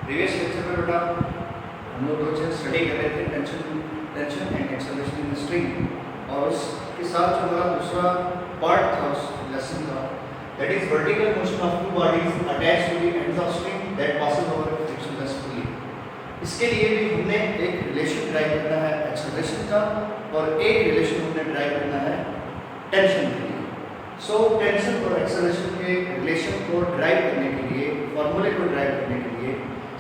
Previous lecture में बेटा हम लोग दो चीज़ स्टडी कर रहे थे, tension and acceleration in string, और उसके साथ जो हमारा दूसरा पार्ट था उस लेसन का, that is vertical motion of two bodies attached to the ends of string that passes over frictionless pulley. इसके लिए भी हमने एक रिलेशन ड्राइव करना है एक्सेलरेशन का, और एक रिलेशन हमने ड्राइव करना है टेंशन के लिए। सो टेंशन और एक्सेलरेशन के रिलेशन को ड्राइव करने के लिए, फॉर्मूले को ड्राइव करने के लिए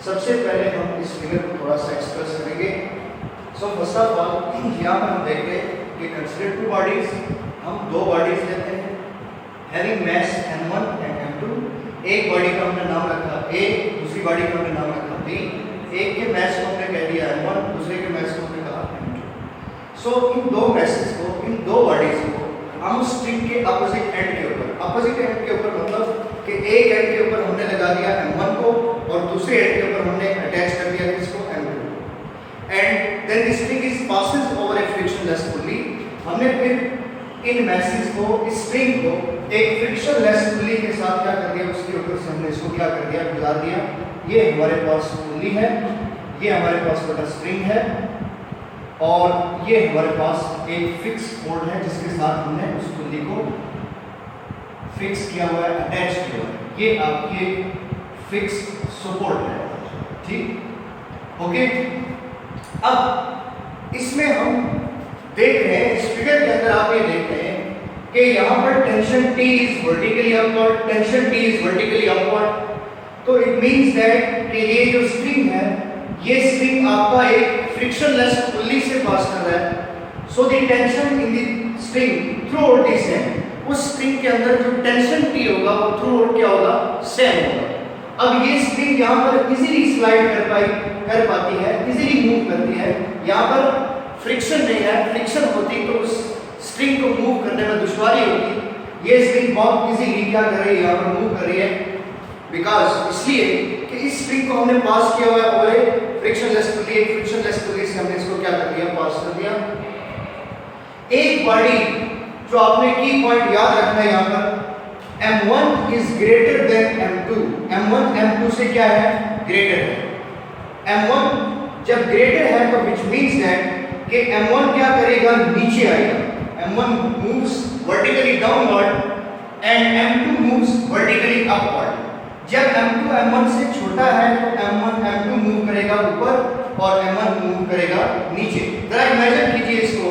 सबसे पहले हम इस फिगर को थोड़ा सा एक्सप्रेस करेंगे। सो फर्स्ट ऑफ ऑल यहाँ पर हम देख रहे हैं कि कंसीडर टू बॉडीज, हम दो बॉडीज लेते हैं having mass m1 and m2। एक बॉडी का हमने नाम रखा A, दूसरी बॉडी का हमने नाम रखा B। एक के मास को हमने कह दिया m1, दूसरे के मास को हमने कहा m2। सो इन दो मासेस को, इन दो बॉडीज को हम स्ट्रिंग के अपोजिट एंड के ऊपर, अपोजिट एंड के ऊपर मतलब कि एक एंड के ऊपर हमने लगा दिया m1 को और दूसरे एंड के ऊपर हमने अटैच कर दिया किसको, m2। And then this string is passes over a frictionless pulley. हमने फिर इन मैसेज को, इस स्ट्रिंग को एक फ्रिक्शनलेस पुली के साथ क्या कर दिया, उसके ऊपर से हमने इसको क्या कर दिया, गुजार दिया। ये हमारे पास पुली है, ये हमारे पास बटा स्ट्रिंग है, और ये हमारे पास एक फिक्स बोर्ड है जिसके साथ हमने उस पुली को फिक्स किया हुआ है, अटैच किया हुआ है। ये आपकी फिक्स सपोर्ट है, ठीक, ओके। अब इसमें हम देख रहे हैं, इस फिगर के अंदर आप ये देख रहे हैं कि यहाँ पर tension T is vertically upward, tension T is vertically upward. तो इट मींस दैट कि ये जो स्ट्रिंग है, ये स्ट्रिंग आपका एक फ्रिक्शनलेस पुली से पास कर रहा है। So the tension in the string through out is same. उस स्ट्रिंग के अंदर जो टेंशन T होगा वो थ्रू आउट क्या होगा, सेम होगा। अब ये स्ट्रिंग यहाँ पर इजीली स्लाइड कर पाती है, इजीली मूव करती है। यहाँ पर फ्रिक्शन नहीं है, फ्रिक्शन होती तो उस स्ट्रिंग को मूव करने में दुश्वारी होती। ये स्ट्रिंग बहुत इजीली क्या कर रही है, यहाँ पर मूव कर रही है, बिकॉज इसलिए कि इस स्ट्रिंग को हमने पास किया हुआ है ओवर फ्रिक्शनलेस पुली। एक फ्रिक्शनलेस पुली से हमने इसको क्या कर दिया, पास कर दिया। एक बॉडी जो आपने की पॉइंट याद रखना है, यहाँ पर m1 is greater than m2। m1 m2 से क्या है, ग्रेटर है। m1 जब ग्रेटर है तो विच मींस दैट कि m1 क्या करेगा, नीचे आएगा। m1 moves vertically downward and m2 moves vertically upward. जब m2 m1 से छोटा है तो m1 m2 मूव करेगा ऊपर और m1 मूव करेगा नीचे। जरा इमेजिन कीजिए इसको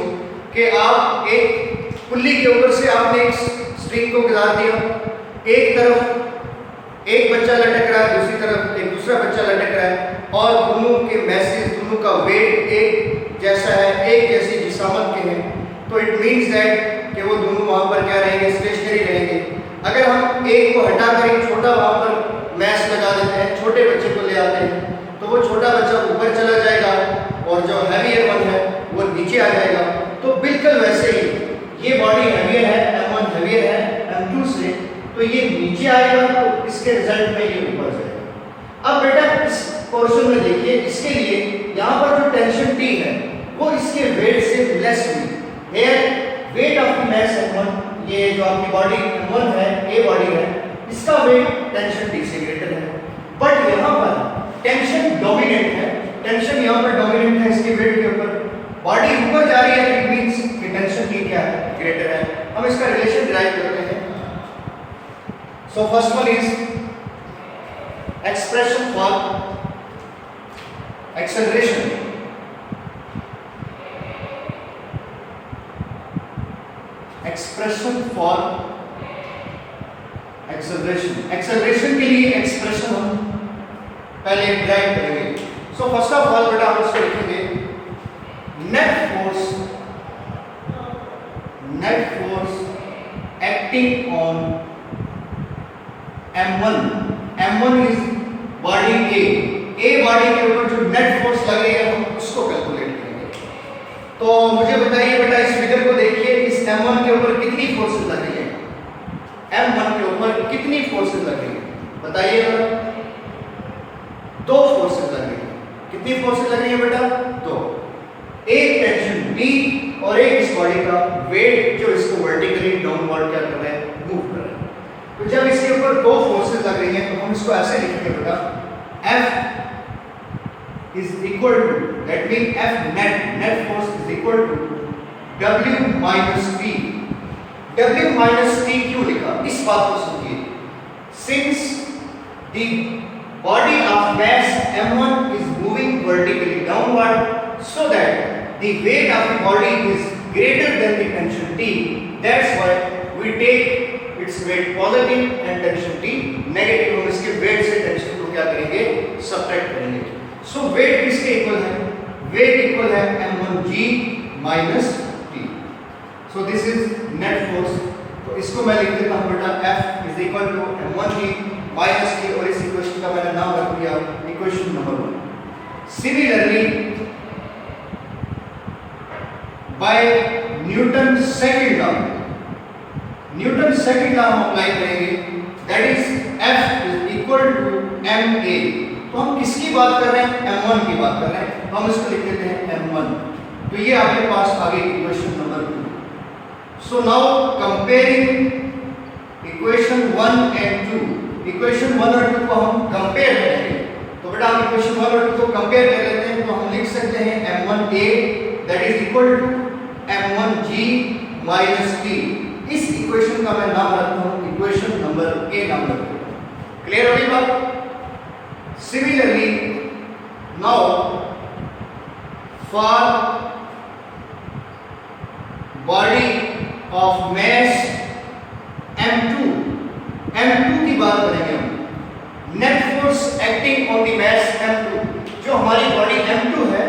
कि आप एक पुल्ली के ऊपर से आपने एक स्ट्रिंग को गुजार दिया, एक तरफ एक बच्चा लटक रहा है, दूसरी तरफ एक दूसरा बच्चा लटक रहा है, और दोनों के मैसेज, दोनों का वेट एक जैसा है, एक जैसी जिसामत के हैं। तो इट मींस दैट कि वो दोनों वहाँ पर क्या रहेंगे, स्टेशनरी रहेंगे। अगर हम एक को हटाकर एक छोटा वहाँ पर मैस लगा देते हैं, छोटे बच्चे को ले आते हैं, तो वो छोटा बच्चा ऊपर चला जाएगा और जो हैवियर वन है वो नीचे आ जाएगा। तो बिल्कुल वैसे ही ये बॉडी हैवियर है, m1 हैवियर है m2 से, तो ये नीचे आएगा, तो इसके रिजल्ट में ये ऊपर जाएगा। अब बेटा इस पोर्शन में देखिए, इसके लिए यहाँ पर जो टेंशन T है वो इसके वेट से लेस हुई है। Weight of the mass m1, ये जो आपकी बॉडी m1 है, A बॉडी है, इसका वेट टेंशन T से ग्रेटर है। बट यहाँ पर टेंशन डोमिनेंट है, टेंशन यहाँ पर डोमिनेंट है इसके वेट के ऊपर। बॉडी ऊपर जा रही है, इट मींस कि टेंशन T क्या है, ग्रेटर है। हम इसका रिलेशन ड्राइव करते हैं। So first one is expression for acceleration. Expression for acceleration, acceleration के लिए एक्सप्रेशन हम पहले ड्राइव करेंगे। सो फर्स्ट ऑफ ऑल बेटा हम इसको लिखेंगे net force acting on m1। m1 is body A body के ऊपर जो नेट फोर्स लग रही है हम उसको कैलकुलेट करेंगे। तो मुझे बताइए बेटा, इस फिगर को देखिए, इस m1 के ऊपर कितनी फोर्सेस लग रही है, m1 के ऊपर कितनी फोर्सेस लग रही है, बताइए। दो फोर्सेस लग रही है। कितनी फोर्सेस लग रही है बेटा, दो। एक टेंशन T और एक इस बॉडी का वेट जो इसको वर्टिकली डाउनवर्ड क्या कर रहा है, मूव कर रहा है। तो जब इसके ऊपर ऊपर दो फोर्सेस लग रही हैं, तो हम इसको ऐसे लिखेंगे बेटा, F is equal to, that means F net force is equal to W minus P. W minus P क्यों लिखा? इस बात को समझिए. Since the body of mass M1 is moving vertically downward, so that the weight of the body is greater than the tension T, that's why we take its weight positive and tension T negative. हम इसके weight से tension को क्या करेंगे? subtract करेंगे. So weight किसके equal है? Weight equal है M1G minus T. So this is net force. तो इसको मैं लिख देता हूँ बेटा, F is equal to M1G minus T, और इस इक्वेशन का मैंने नाम रख दिया equation number 1. Similarly, by Newton's second law हम अप्लाई करेंगे, that is F is equal to ma. तो हम किसकी बात कर रहे हैं? m1 की बात कर रहे हैं. हम इसको लिख देते हैं m1. तो ये आपके पास आ गई equation number 2. So now comparing equation 1 and 2, equation 1 और 2 को हम कंपेयर करेंगे. तो बेटा हम इक्वेशन 1 और 2 को कंपेयर कर लेते हैं. तो हम लिख सकते हैं m1a that is equal to m1g minus t. इस इक्वेशन का मैं नाम रखता हूं इक्वेशन नंबर a नाम रखता हूं. क्लियर होगी बात? Similarly, now for body of mass m2 की बात करेंगे हम. Net force acting on the mass m2, जो हमारी बॉडी m2 है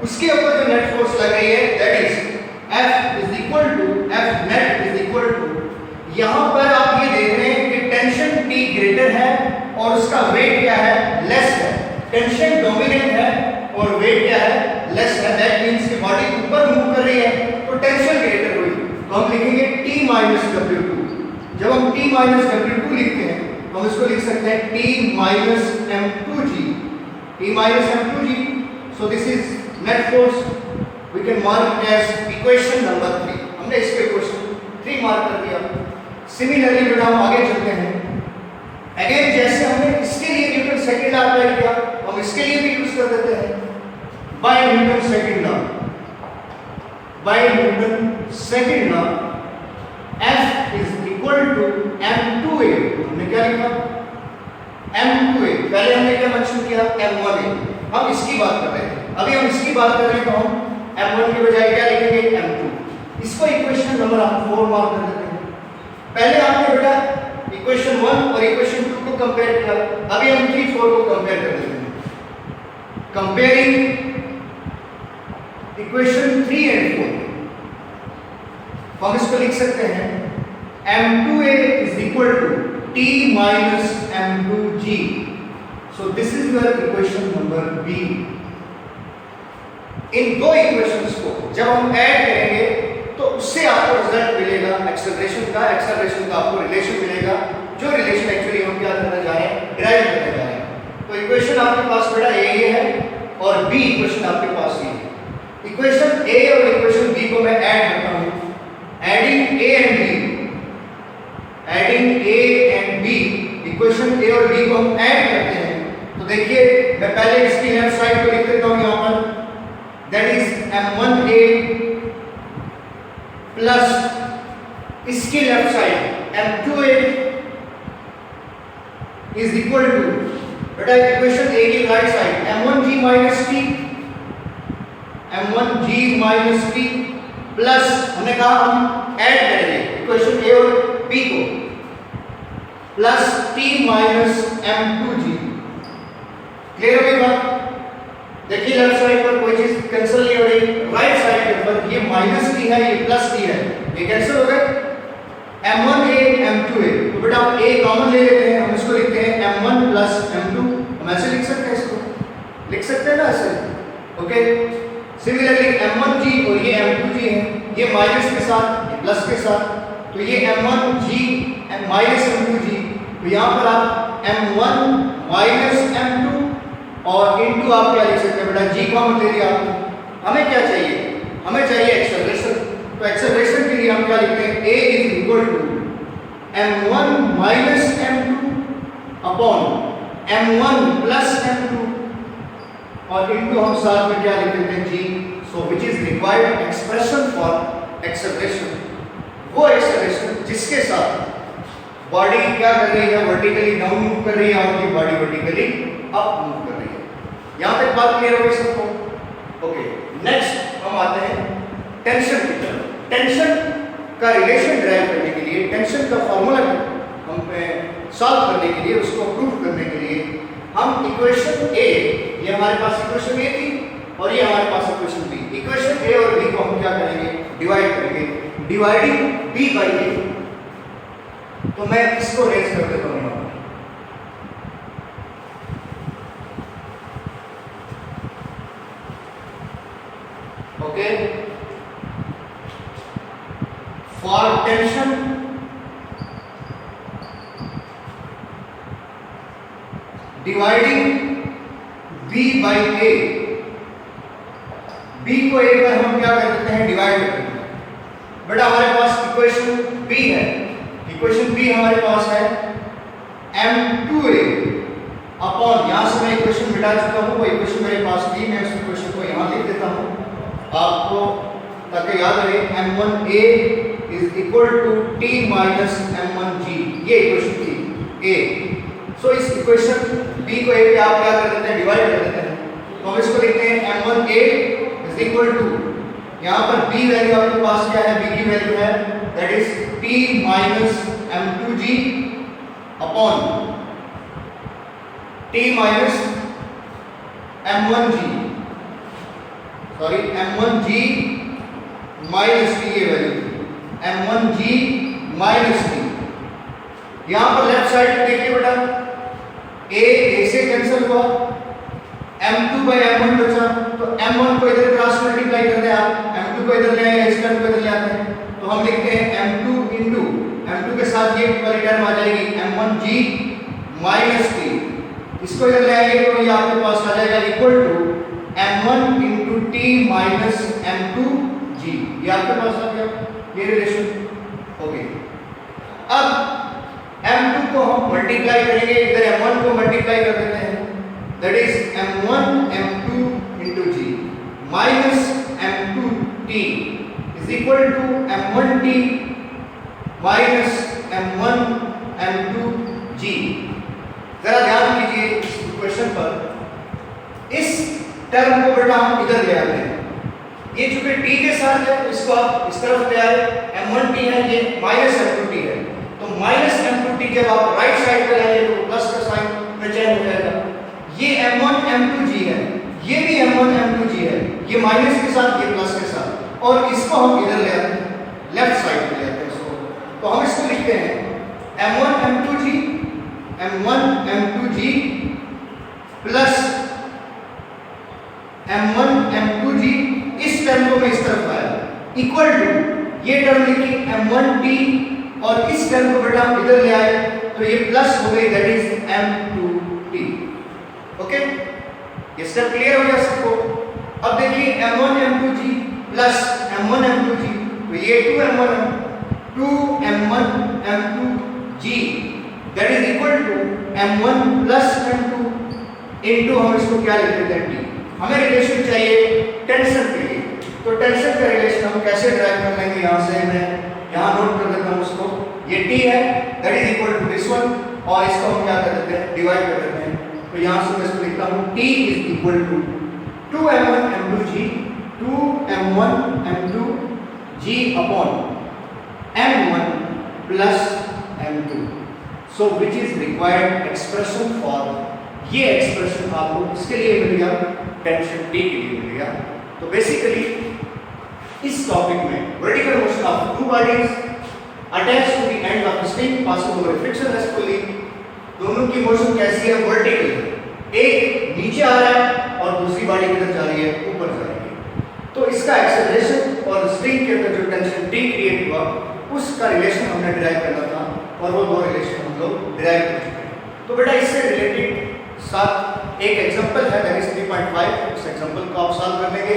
उसके ऊपर जो नेट फोर्स लग रही है, that is F is equal to F net is equal to, यहां पर आप ये देख रहे हैं कि टेंशन T ग्रेटर है और उसका वेट क्या है? लेस है. टेंशन डोमिनेंट है और वेट क्या है? लेस है. दैट मींस कि बॉडी ऊपर मूव कर रही है तो टेंशन ग्रेटर हुई. तो हम लिखेंगे T minus W2. जब हम T minus W2 लिखते हैं तो हम इसको लिख सकते हैं T minus M2G. T minus M2G. So this is net force. We can mark it as equation number 3. हमने इसको इक्वेशन 3 मार्क कर दिया. सिमिलरली बेटा हम आगे चलते हैं. अगेन जैसे हमने इसके लिए न्यूटन सेकंड लॉ अप्लाई किया, हम इसके लिए भी यूज कर देते हैं. By Newton second law, F is equal to m2a. हमने क्या लिखा? m2a. पहले हमने क्या मेंशन किया? m1a. हम इसकी बात कर रहे हैं. अभी हम इसकी बात कर रहे हैं तो हम m1 की बजाय क्या लिखेंगे? m2. इसको इक्वेशन नंबर हम 4 मार्क कर देते हैं. पहले आपने बेटा इक्वेशन 1 और इक्वेशन 2 को कंपेयर किया. अभी हम 3 4 को कंपेयर कर देते हैं. कंपेयरिंग इक्वेशन 3 एंड 4, हम इसको लिख सकते हैं m2a is equal to T minus m2g. So this is your equation number B. इन दो इक्वेशंस को जब हम ऐड करेंगे तो उससे आपको रिजल्ट मिलेगा एक्सेलरेशन का. एक्सेलरेशन का आपको रिलेशन मिलेगा, जो रिलेशन एक्चुअली हम क्या करने जा रहे हैं? डिराइव करने जा रहे हैं. तो इक्वेशन आपके पास बेटा ये है और बी इक्वेशन आपके पास ये है. इक्वेशन ए और इक्वेशन बी को मैं ऐड करता हूं. Adding A and B, equation A और बी को हम ऐड करते हैं. तो देखिए मैं पहले इसकी लेफ्ट साइड को लिख देता हूं यहां पर, दैट इज m1a प्लस इसकी left side m2a is equal to बेटा इक्वेशन ए की right side m1g minus t plus हमने कहा हम ऐड करेंगे इक्वेशन ए और बी को, plus t minus m2g. Clear हो गई बात? देखिए लेफ्ट साइड पर कोई चीज कैंसिल नहीं हो रही. राइट साइड के ऊपर ये माइनस टी है, ये प्लस टी है, ये कैंसिल हो गए. m1a m2a. तो बेटा हम a कॉमन ले लेते हैं. हम इसको लिखते हैं m1 प्लस m2. हम ऐसे लिख सकते हैं, इसको लिख सकते हैं ना ऐसे. ओके. सिमिलरली m1g और ये m2g है, ये माइनस के साथ, ये प्लस के साथ. तो ये m1g माइनस m2g. तो यहाँ पर आप m1 माइनस m2 और इनटू आप क्या लिख सकते हैं बेटा? g कॉमन ले लिया आपने. हमें क्या चाहिए? हमें चाहिए एक्सेलरेशन. तो एक्सेलरेशन के लिए हम क्या लिखते हैं? a is equal to m1 minus m2 upon m1 plus m2 और इनटू हम साथ में क्या लिख देते हैं g। So which is required expression for acceleration, वो एक्सेलरेशन जिसके साथ बॉडी क्या कर रही है, वर्टिकली डाउन मूव कर रही है और ये बॉडी वर्टिकली अप मूव कर रही है। यहां तक बात क्लियर हो गई सबको? ओके, नेक्स्ट हम आते हैं टेंशन की तरफ। टेंशन का रिलेशन ड्राइव करने के लिए, टेंशन का फॉर्मूला हम सॉल्व करने के लिए, उसको प्रूव करने के लिए हम इक्वेशन ए, ये हमारे पास इक्वेशन ए थी और ये हमारे पास इक्वेशन बी, इक्वेशन ए और बी को हम क्या करेंगे, डिवाइड करेंगे, डिवाइडिंग बी बाई ए। तो मैं इसको रेज कर देता हूं यहां पर। Okay, for tension dividing b by a, b को a पर हम क्या कर देते हैं, डिवाइड कर देते हैं। बेटा हमारे पास इक्वेशन b है, इक्वेशन b हमारे पास है m2a अपॉन, यहां से मैं इक्वेशन मिटा चुका हूं, वो इक्वेशन मेरे पास थी, मैं उस इक्वेशन को यहां लिख देता हूं आपको ताकि याद रहे, m1a is equal to t minus m1g, ये इक्वेशन थी a। सो इस इक्वेशन b को a पे आप क्या कर देते हैं, डिवाइड कर देते हैं। तो हम इसको लिखते हैं m1a इज इक्वल टू, यहां पर b वैल्यू आपके पास क्या है, b की वैल्यू है that is t minus m2g upon t minus m1g, sorry m1g minus t, ये वैल्यू m1g माइनस t। यहां पर लेफ्ट साइड में देखिए बेटा, a से कैंसिल हुआ, m2 बाई m1 बचा, तो m1 को इधर क्रॉस मल्टीप्लाई करते हैं आप, m2 को इधर ले आए, इस टर्म को इधर ले आते हैं, तो हम लिखते हैं m2 इंटू m2 के साथ ये वाली टर्म आ जाएगी m1g माइनस t, इसको इधर ले आएंगे तो ये आपके पास आ जाएगा equal to m1 into t minus m2g, ये आपके पास आ गया, ये रिलेशन हो गई। अब m2 को हम मल्टीप्लाई करेंगे, इधर m1 को मल्टीप्लाई कर देते हैं, that is m1 m2 into g minus m2t is equal to m1t minus m1 m2g। जरा ध्यान कीजिए इस इक्वेशन पर, इस टर्म को बेटा हम इधर ले आते हैं, ये चूंकि t के साथ है, इसको आप इस तरफ ले आए, m1t है, ये माइनस m2t है, तो माइनस m2t जब आप राइट साइड पे लाएंगे तो प्लस का साइन में चेंज हो जाएगा। ये m1 m2g है, ये भी m1 m2g है, ये माइनस के साथ, ये प्लस के साथ, और इसको हम इधर ले आते हैं, लेफ्ट साइड पे ले आते हैं इसको, तो हम इसको लिखते हैं m1 m2g plus m1 m2g, इस टर्म को मैं इस तरफ लाया, इक्वल टू ये टर्म लिखी m1t और इस टर्म को बेटा इधर ले आए तो ये प्लस हो गई, दैट इज m2t। ओके, ये स्टेप क्लियर हो गया सबको? अब देखिए m1 m2g plus m1 m2g, तो ये 2m1 m2g that is equal to m1 plus m2 into, हम इसको क्या लिख देते हैं, t। हमें रिलेशन चाहिए टेंशन के लिए, तो टेंशन का रिलेशन हम कैसे ड्राइव कर लेंगे, यहां से मैं यहाँ नोट कर देता हूँ उसको, ये t है that is equal to this one, और इसको हम क्या कर देते हैं, डिवाइड कर देते हैं। तो यहाँ से मैं इसको लिखता हूँ t is equal to 2m1 m2g 2m1 m2g upon m1 plus m2, so which is required expression for, ये एक्सप्रेशन आपको इसके लिए मिल गया, टेंशन t के लिए मिल गया। तो बेसिकली इस टॉपिक में vertical motion of two bodies attached to the end of spring passing over frictionlessly, दोनों की मोशन कैसी है, वर्टिकल, एक नीचे आ रहा है और दूसरी बॉडी किधर जा रही है, ऊपर जा रही है। तो इसका एक्सेलरेशन और स्प्रिंग के अंदर जो टेंशन t क्रिएट हुआ, उसका रिलेशन हमने डिराइव करना था, और वो दो रिलेशन हम लोग डिराइव कर चुके हैं। तो बेटा इससे रिलेटेड साथ एक एग्जांपल है, दैट इज 3.5, उस एग्जांपल को आप सॉल्व कर लेंगे,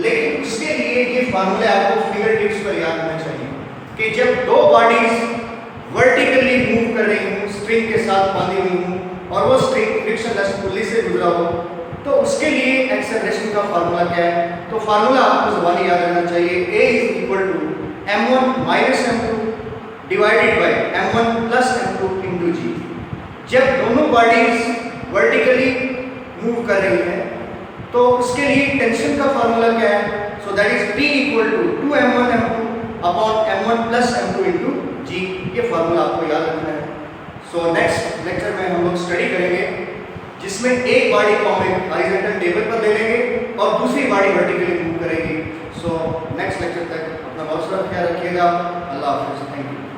लेकिन उसके लिए ये फार्मूले आपको फिंगर टिप्स पर याद होना चाहिए कि जब दो बॉडीज वर्टिकल स्प्रिंग के साथ बांधी हुई हूँ और वो स्प्रिंग फ्रिक्शनलेस पुल्ली से गुजरा हो, तो उसके लिए एक्सेलरेशन का फार्मूला क्या है? तो फार्मूला आपको ज़बानी याद रखना चाहिए, A is equal to m1 minus m2 divided by m1 plus m2 into g. जब दोनों बॉडीज वर्टिकली मूव कर रही हैं तो उसके लिए टेंशन का फार्मूला क्या है? So that is P equal to 2m1 m2 upon m1 plus m2 into g. ये फार्मूला आपको याद रखना है। सो नेक्स्ट लेक्चर में हम लोग स्टडी करेंगे जिसमें एक बॉडी को हम एक हॉरिजॉन्टल टेबल पर ले लेंगे और दूसरी बॉडी वर्टिकली मूव करेगी। सो नेक्स्ट लेक्चर तक अपना बहुत सारा ख्याल रखिएगा। अल्लाह हाफिज़। Thank you.